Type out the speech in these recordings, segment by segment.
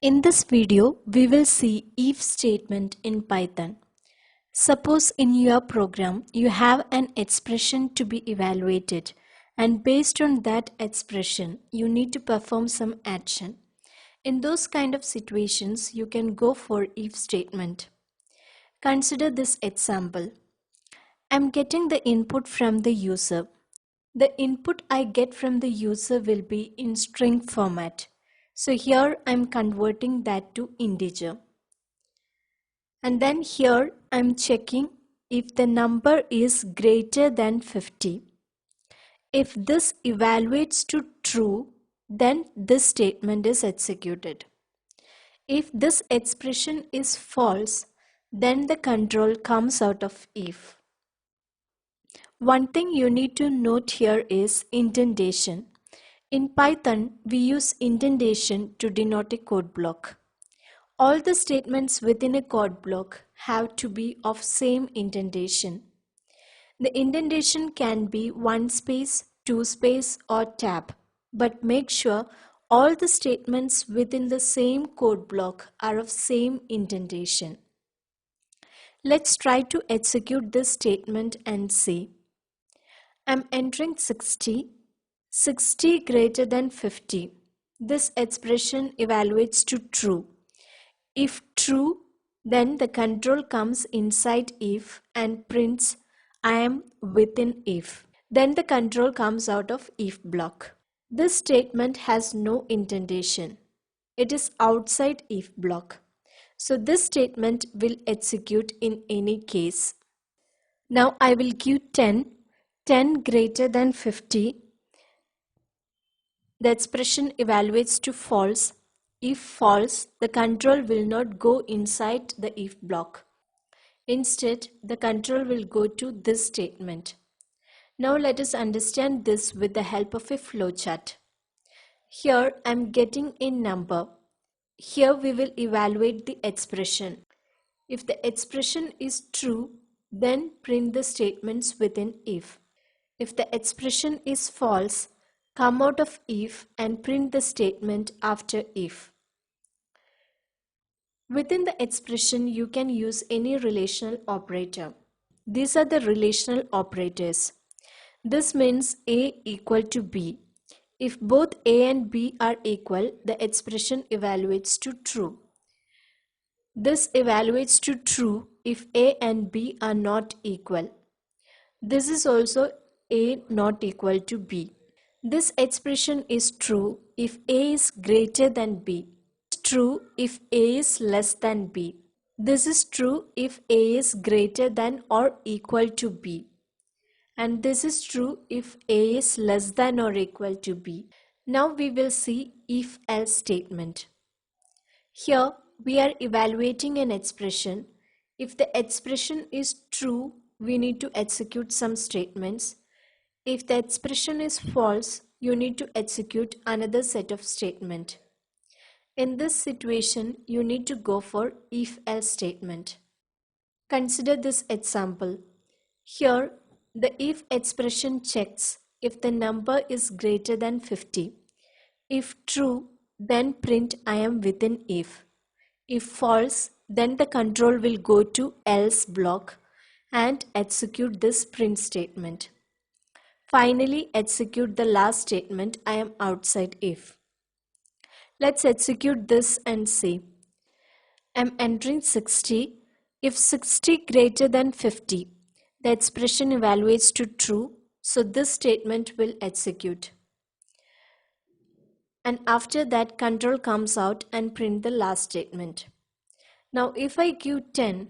In this video, we will see if statement in Python. Suppose in your program, you have an expression to be evaluated, and based on that expression, you need to perform some action. In those kind of situations, you can go for if statement. Consider this example. I'm getting the input from the user. The input I get from the user will be in string format. So here I'm converting that to integer. And then here I'm checking if the number is greater than 50. If this evaluates to true, then this statement is executed. If this expression is false, then the control comes out of if. One thing you need to note here is indentation. In Python, we use indentation to denote a code block. All the statements within a code block have to be of same indentation. The indentation can be one space, two space, or tab, but make sure all the statements within the same code block are of same indentation. Let's try to execute this statement and see. I'm entering 60 greater than 50. This expression evaluates to true. If true, then the control comes inside if and prints I am within if. Then the control comes out of if block. This statement has no indentation. It is outside if block. So this statement will execute in any case. Now I will give 10 greater than 50. The expression evaluates to false. If false, the control will not go inside the if block. Instead, the control will go to this statement. Now let us understand this with the help of a flowchart. Here I am getting a number. Here we will evaluate the expression. If the expression is true, then print the statements within if. If the expression is false, come out of if and print the statement after if. Within the expression, you can use any relational operator. These are the relational operators. This means A equal to B. If both A and B are equal, the expression evaluates to true. This evaluates to true if A and B are not equal. This is also A not equal to B. This expression is true if A is greater than B. True if A is less than B. This is true if A is greater than or equal to B. And this is true if A is less than or equal to B. Now we will see if-else statement. Here we are evaluating an expression. If the expression is true, we need to execute some statements. If the expression is false, you need to execute another set of statement. In this situation, you need to go for if-else statement. Consider this example. Here, the if expression checks if the number is greater than 50. If true, then print I am within if. If false, then the control will go to else block and execute this print statement. Finally, execute the last statement I am outside if. Let's execute this and see. I am entering 60. If 60 greater than 50, the expression evaluates to true, so this statement will execute. And after that, control comes out and print the last statement. Now if I give 10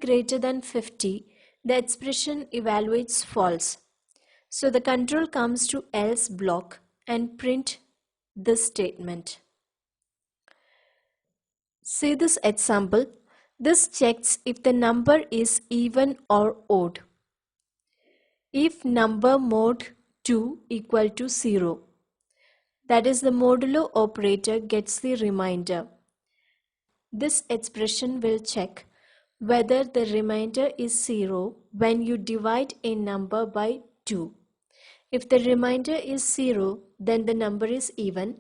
greater than 50, the expression evaluates false. So the control comes to else block and print this statement. See this example. This checks if the number is even or odd. If number mod 2 equal to 0, that is the modulo operator gets the remainder. This expression will check whether the remainder is 0 when you divide a number by 2. If the remainder is 0, then the number is even.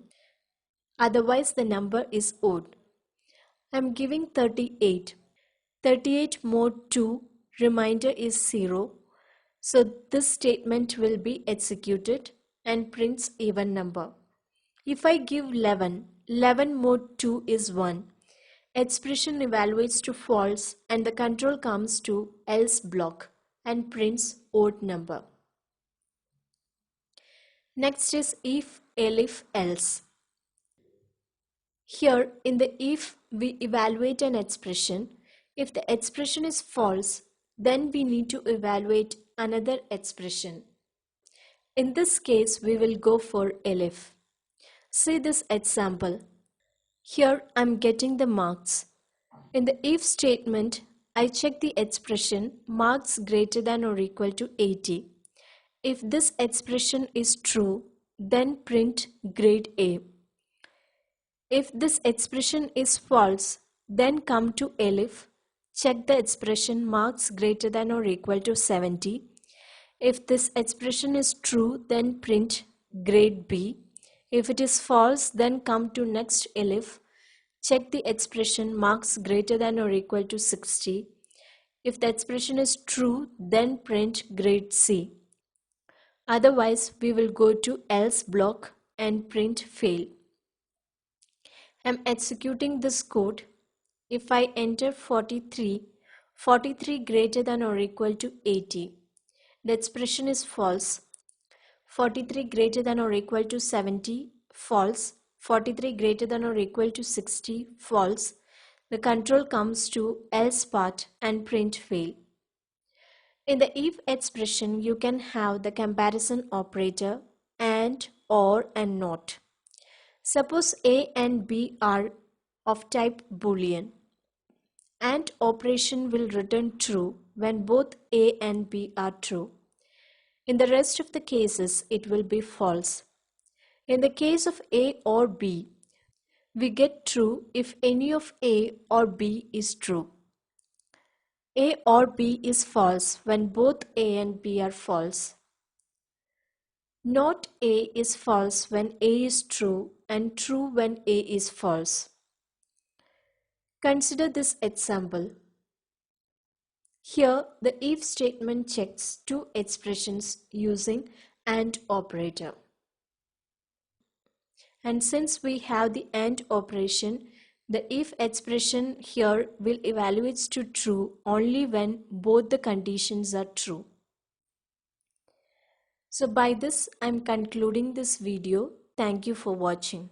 Otherwise, the number is odd. I'm giving 38. 38 more 2, remainder is 0. So this statement will be executed and prints even number. If I give 11, 11 more 2 is 1. Expression evaluates to false and the control comes to else block and prints odd number. Next is if, elif, else. Here in the if we evaluate an expression. If the expression is false, then we need to evaluate another expression. In this case, we will go for elif. See this example. Here I am getting the marks. In the if statement, I check the expression marks greater than or equal to 80. If this expression is true, then print grade A. If this expression is false, then come to elif, check the expression marks greater than or equal to 70. If this expression is true, then print grade B. If it is false, then come to next elif, check the expression marks greater than or equal to 60. If the expression is true, then print grade C. Otherwise, we will go to else block and print fail. I'm executing this code. If I enter 43, 43 greater than or equal to 80, the expression is false. 43 greater than or equal to 70, false. 43 greater than or equal to 60, false. The control comes to else part and print fail. In the if expression, you can have the comparison operator and, or, and not. Suppose A and B are of type Boolean. AND operation will return true when both A and B are true. In the rest of the cases, it will be false. In the case of A or B, we get true if any of A or B is true. A or B is false when both A and B are false. Not A is false when A is true and true when A is false. Consider this example. Here, the if statement checks two expressions using AND operator. And since we have the AND operation, the if expression here will evaluate to true only when both the conditions are true. So by this, I am concluding this video. Thank you for watching.